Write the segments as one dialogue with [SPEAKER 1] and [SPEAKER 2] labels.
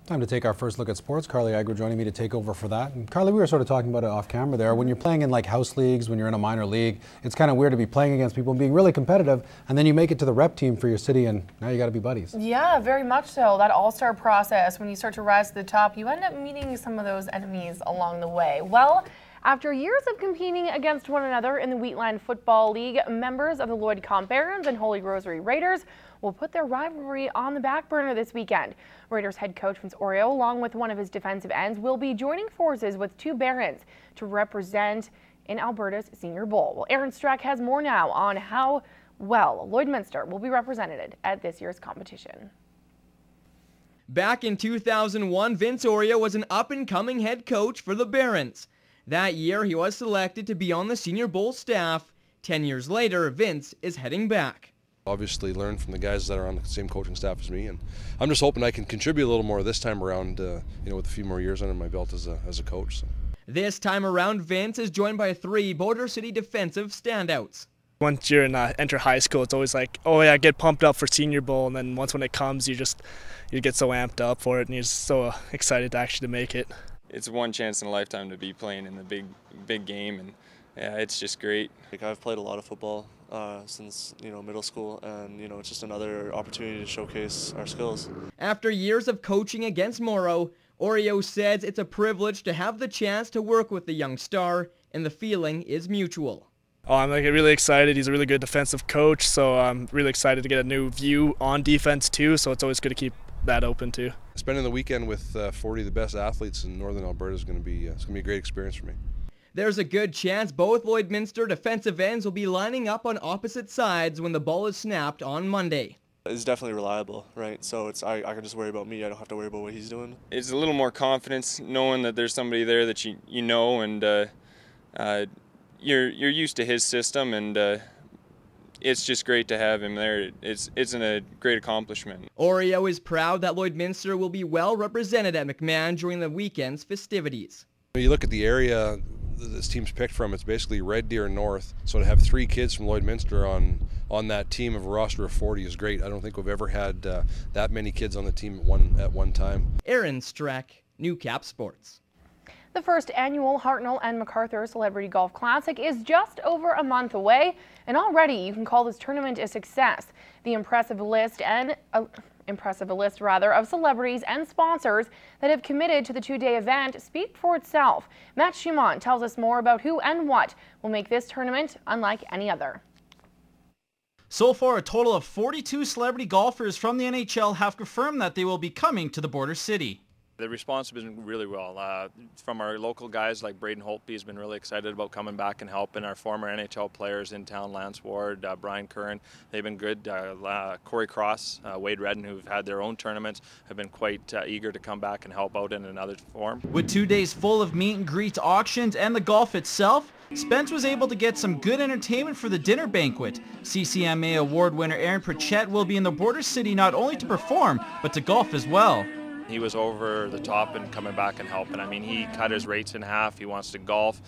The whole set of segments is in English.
[SPEAKER 1] Time to take our first look at sports. Carly Agro joining me to take over for that. And Carly, we were sort of talking about it off camera there. When you're playing in like house leagues, when you're in a minor league, it's kind of weird to be playing against people and being really competitive, and then you make it to the rep team for your city, and now you got to be buddies.
[SPEAKER 2] Yeah, very much so. That all-star process, when you start to rise to the top, you end up meeting some of those enemies along the way. Well, after years of competing against one another in the Wheatland Football League, members of the Lloyd Comp Barons and Holy Rosary Raiders will put their rivalry on the back burner this weekend. Raiders head coach Vince Oreo, along with one of his defensive ends, will be joining forces with two Barons to represent in Alberta's Senior Bowl. Well, Aaron Streck has more now on how well Lloydminster will be represented at this year's competition.
[SPEAKER 3] Back in 2001, Vince Oreo was an up-and-coming head coach for the Barons. That year, he was selected to be on the Senior Bowl staff. 10 years later, Vince is heading back.
[SPEAKER 4] Obviously learn from the guys that are on the same coaching staff as me, and I'm just hoping I can contribute a little more this time around, with a few more years under my belt as a coach. So.
[SPEAKER 3] This time around, Vince is joined by three Boulder City defensive standouts.
[SPEAKER 5] Once you're enter high school, it's always like, oh yeah, get pumped up for Senior Bowl, and then once when it comes, you get so amped up for it, and you're just so excited to actually make it.
[SPEAKER 6] It's one chance in a lifetime to be playing in the big game, and yeah, it's just great.
[SPEAKER 7] I've played a lot of football since middle school, and it's just another opportunity to showcase our skills.
[SPEAKER 3] After years of coaching against Morrow, Oreo says it's a privilege to have the chance to work with the young star, and the feeling is mutual.
[SPEAKER 5] Oh, I'm really excited. He's a really good defensive coach, so I'm really excited to get a new view on defense too. So it's always good to keep that open too.
[SPEAKER 4] Spending the weekend with 40 of the best athletes in Northern Alberta is going to be a great experience for me.
[SPEAKER 3] There's a good chance both Lloydminster defensive ends will be lining up on opposite sides when the ball is snapped on Monday.
[SPEAKER 7] It's definitely reliable, right? So I can just worry about me. I don't have to worry about what he's doing.
[SPEAKER 6] It's a little more confidence knowing that there's somebody there that you know, and you're used to his system, and it's just great to have him there. It's a great accomplishment.
[SPEAKER 3] Oreo is proud that Lloydminster will be well represented at McMahon during the weekend's festivities.
[SPEAKER 4] You look at the area this team's picked from, it's basically Red Deer North, so to have three kids from Lloydminster on that team of a roster of 40 is great. I don't think we've ever had that many kids on the team at one time.
[SPEAKER 3] Aaron Streck, Newcap Sports.
[SPEAKER 2] The first annual Hartnell and MacArthur Celebrity Golf Classic is just over a month away, and already you can call this tournament a success. The impressive list of celebrities and sponsors that have committed to the two-day event speak for itself. Matt Schumont tells us more about who and what will make this tournament unlike any other.
[SPEAKER 8] So far, a total of 42 celebrity golfers from the NHL have confirmed that they will be coming to the border city.
[SPEAKER 9] The response has been really well. From our local guys like Braden Holtby has been really excited about coming back and helping. Our former NHL players in town, Lance Ward, Brian Curran, they've been good. Corey Cross, Wade Redden, who've had their own tournaments, have been quite eager to come back and help out in another form.
[SPEAKER 8] With 2 days full of meet and greets, auctions, and the golf itself, Spence was able to get some good entertainment for the dinner banquet. CCMA award winner Aaron Pritchett will be in the border city not only to perform, but to golf as well.
[SPEAKER 9] He was over the top and coming back and helping. I mean, he cut his rates in half. He wants to golf.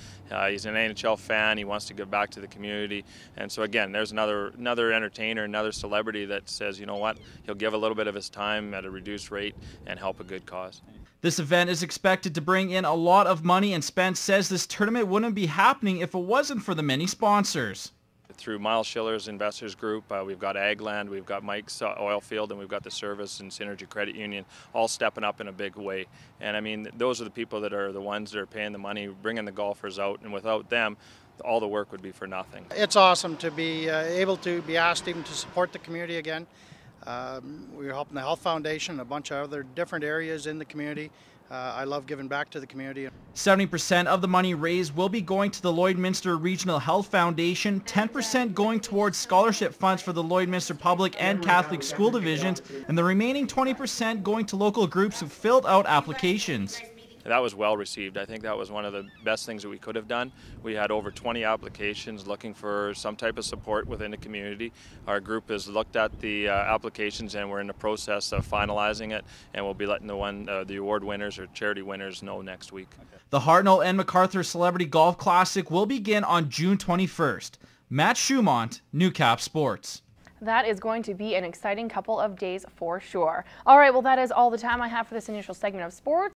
[SPEAKER 9] He's an NHL fan. He wants to give back to the community. And so again, there's another entertainer, another celebrity that says, you know what, he'll give a little bit of his time at a reduced rate and help a good cause.
[SPEAKER 8] This event is expected to bring in a lot of money, and Spence says this tournament wouldn't be happening if it wasn't for the many sponsors.
[SPEAKER 9] Through Miles Schiller's Investors Group, we've got Agland, we've got Mike's Oilfield, and we've got the Service and Synergy Credit Union all stepping up in a big way. And I mean, those are the people that are the ones that are paying the money, bringing the golfers out, and without them, all the work would be for nothing.
[SPEAKER 10] It's awesome to be able to be asked even to support the community again. We're helping the Health Foundation and a bunch of other different areas in the community. I love giving back to the community.
[SPEAKER 8] 70% of the money raised will be going to the Lloydminster Regional Health Foundation, 10% going towards scholarship funds for the Lloydminster Public and Catholic School Divisions, and the remaining 20% going to local groups who filled out applications.
[SPEAKER 9] That was well received. I think that was one of the best things that we could have done. We had over 20 applications looking for some type of support within the community. Our group has looked at the applications, and we're in the process of finalizing it, and we'll be letting the award winners or charity winners know next week.
[SPEAKER 8] The Hartnell and MacArthur Celebrity Golf Classic will begin on June 21st. Matt Schumont, Newcap Sports.
[SPEAKER 2] That is going to be an exciting couple of days for sure. All right, well, that is all the time I have for this initial segment of sports.